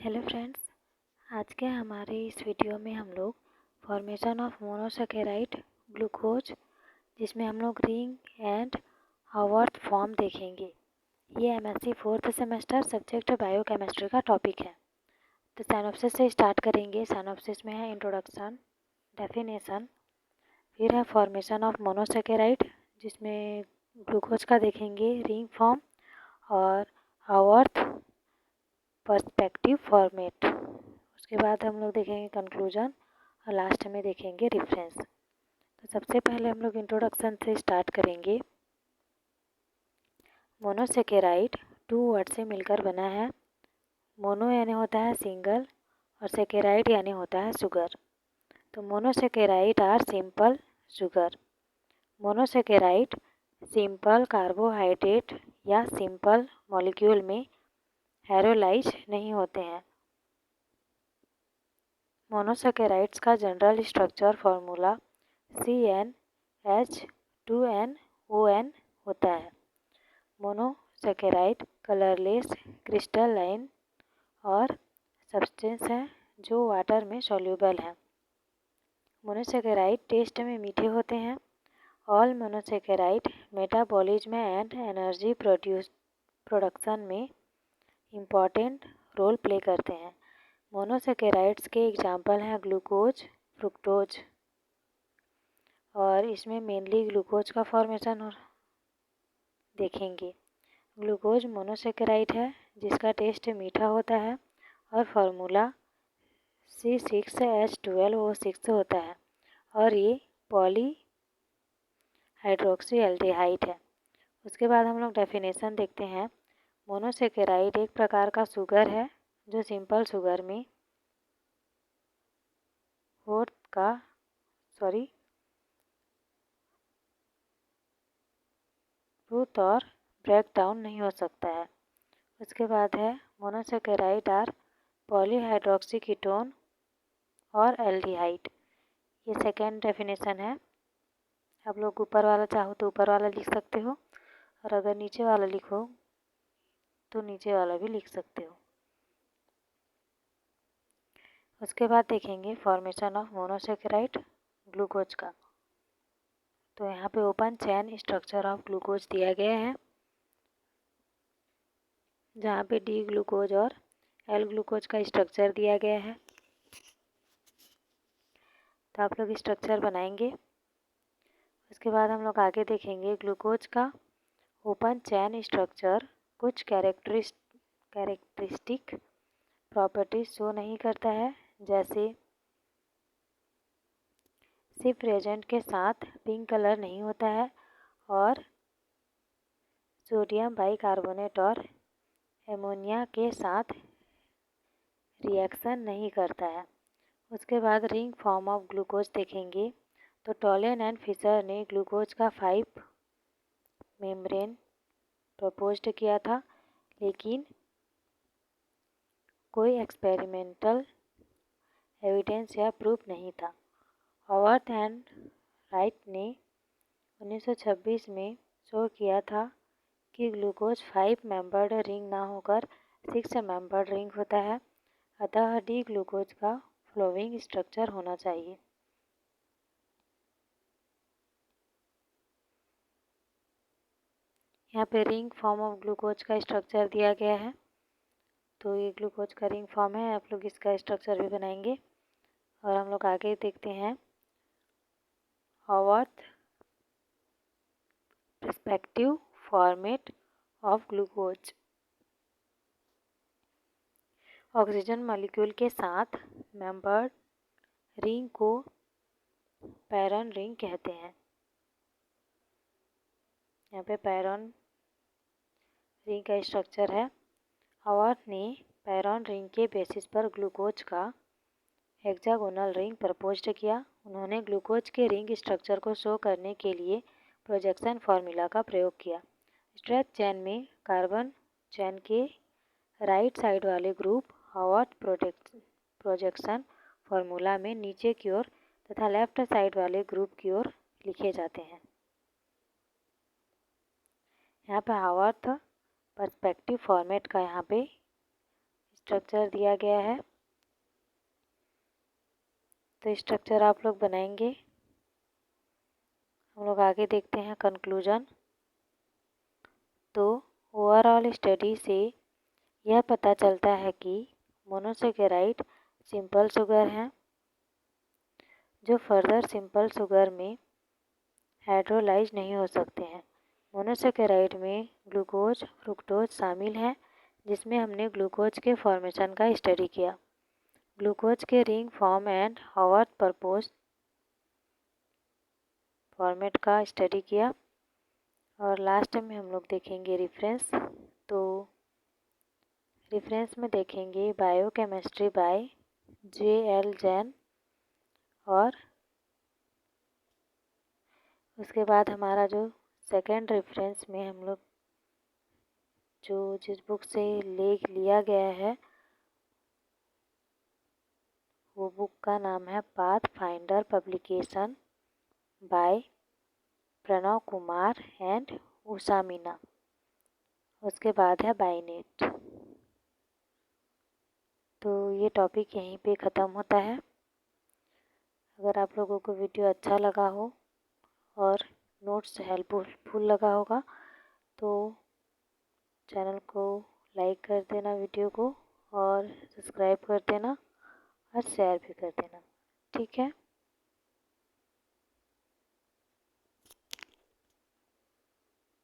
Hello friends, आज के हमारे इस वीडियो में हम लोग फॉर्मेशन ऑफ मोनोसैकेराइड ग्लूकोज जिसमें हम लोग रिंग एंड हावर्थ फॉर्म देखेंगे। ये MSc 4th semester subject biochemistry का टॉपिक है। तो सिनॉप्सिस से स्टार्ट करेंगे। सिनॉप्सिस में है इंट्रोडक्शन, डेफिनेशन, फिर है फॉर्मेशन ऑफ मोनोसैकेराइड जिसमें ग्लूकोज का देखेंगे रिंग फॉर्म और हावर्थ पर्सपेक्टिव फॉर्मेट। उसके बाद हम लोग देखेंगे कंक्लूजन और लास्ट में देखेंगे रेफरेंस। तो सबसे पहले हम लोग इंट्रोडक्शन से स्टार्ट करेंगे। मोनोसैकेराइड 2 वर्ड से मिलकर बना है। मोनो यानी होता है सिंगल और सैकेराइड यानी होता है शुगर। तो monosaccharide are simple sugar. Monosaccharide simple carbohydrate या सिंपल मॉलिक्यूल में हेरोलाइज नहीं होते हैं। मोनोसैकेराइड्स का जनरल स्ट्रक्चर फार्मूला CnH2nOn होता है। मोनोसैकेराइड कलरलेस क्रिस्टलाइन और सब्सटेंस है जो वाटर में सॉल्यूबल है। मोनोसैकेराइड टेस्ट में मीठे होते हैं। All monosaccharide metabolism and energy production में इम्पॉर्टेंट रोल प्ले करते हैं। मोनोसैकेराइड्स के एग्जाम्पल हैं ग्लूकोज, फ्रुक्टोज, और इसमें मेनली ग्लूकोज का फॉर्मेशन देखेंगे। ग्लूकोज मोनोसैकेराइड है जिसका टेस्ट मीठा होता है और फार्मूला C6H12O6 होता है और ये पॉली हाइड्रोक्सी एल्डिहाइड है। उसके बाद हम लोग डेफिनेशन देखते हैं। मोनोसैकेराइड एक प्रकार का शुगर है जो सिंपल शुगर में रूट और ब्रेक डाउन नहीं हो सकता है। उसके बाद है मोनोसैकेराइड आर पॉलीहाइड्रोक्सी कीटोन और एल्डिहाइड। ये सेकेंड डेफिनेशन है। आप लोग ऊपर वाला चाहो तो ऊपर वाला लिख सकते हो और अगर नीचे वाला लिखो तो नीचे वाला भी लिख सकते हो। उसके बाद देखेंगे फॉर्मेशन ऑफ मोनोसैकेराइड ग्लूकोज का। तो यहाँ पे open chain structure of glucose दिया गया है जहाँ पे डी ग्लूकोज और एल ग्लूकोज का स्ट्रक्चर दिया गया है। तो आप लोग स्ट्रक्चर बनाएंगे। उसके बाद हम लोग आगे देखेंगे ग्लूकोज का ओपन चेन स्ट्रक्चर कुछ कैरेक्टरिस्टिक प्रॉपर्टीज शो नहीं करता है, जैसे सिर्फ रेजेंट के साथ पिंक कलर नहीं होता है और सोडियम बाइकार्बोनेट और एमोनिया के साथ रिएक्शन नहीं करता है। उसके बाद रिंग फॉर्म ऑफ ग्लूकोज देखेंगे। तो टॉलेन एंड फिशर ने ग्लूकोज का 5 मेम्ब्रेन प्रपोज्ड किया था, लेकिन कोई एक्सपेरिमेंटल एविडेंस या प्रूफ नहीं था। हावर्थ एंड राइट ने 1926 में शो किया था कि ग्लूकोज 5 मेंबर्ड रिंग ना होकर 6 मेंबर्ड रिंग होता है, अतः डी ग्लूकोज का फ्लोइंग स्ट्रक्चर होना चाहिए। यहाँ पे रिंग फॉर्म ऑफ ग्लूकोज का स्ट्रक्चर दिया गया है। तो ये ग्लूकोज का रिंग फॉर्म है, आप लोग इसका स्ट्रक्चर भी बनाएंगे। और हम लोग आगे देखते हैं Haworth perspective format of glucose. Oxygen molecule के साथ मेंबर्ड रिंग को पैरन रिंग कहते हैं। यहाँ पे पैरन रिंग का स्ट्रक्चर है। हावर्थ ने पैरन रिंग के बेसिस पर ग्लूकोज का हेक्सागोनल रिंग प्रपोज्ड किया। उन्होंने ग्लूकोज के रिंग स्ट्रक्चर को शो करने के लिए प्रोजेक्शन फार्मूला का प्रयोग किया। स्ट्रेच चेन में कार्बन चेन के राइट साइड वाले ग्रुप हावर्थ प्रोजेक्शन फार्मूला में नीचे की ओर तथा लेफ्ट साइड वाले ग्रुप की ओर लिखे जाते हैं। यहाँ पे हावर्थ पर्सपेक्टिव फॉर्मेट का यहाँ पे स्ट्रक्चर दिया गया है। तो स्ट्रक्चर आप लोग बनाएंगे। हम लोग आगे देखते हैं कंक्लूजन। तो ओवरऑल स्टडी से यह पता चलता है कि मोनोसेकेराइड सिंपल शुगर हैं जो फर्दर सिंपल शुगर में हाइड्रोलाइज नहीं हो सकते हैं। मोनोसेकेराइड में ग्लूकोज फ्रुक्टोज शामिल हैं, जिसमें हमने ग्लूकोज के फॉर्मेशन का स्टडी किया, ग्लूकोज के ring form and Haworth purpose format का स्टडी किया। और लास्ट में हम लोग देखेंगे रेफरेंस। तो रेफरेंस में देखेंगे बायोकेमिस्ट्री बाय J.L. जैन। और उसके बाद हमारा जो सेकंड रेफरेंस में हम लोग जो जिस बुक से लेख लिया गया है वो बुक का नाम है path finder publication by Pranav Kumar and Usha Meena. उसके बाद है बाइनेट। तो ये टॉपिक यहीं पे ख़त्म होता है। अगर आप लोगों को वीडियो अच्छा लगा हो और नोट्स हेल्पफुल लगा होगा तो चैनल को लाइक कर देना, वीडियो को, और सब्सक्राइब कर देना और शेयर भी कर देना। ठीक है।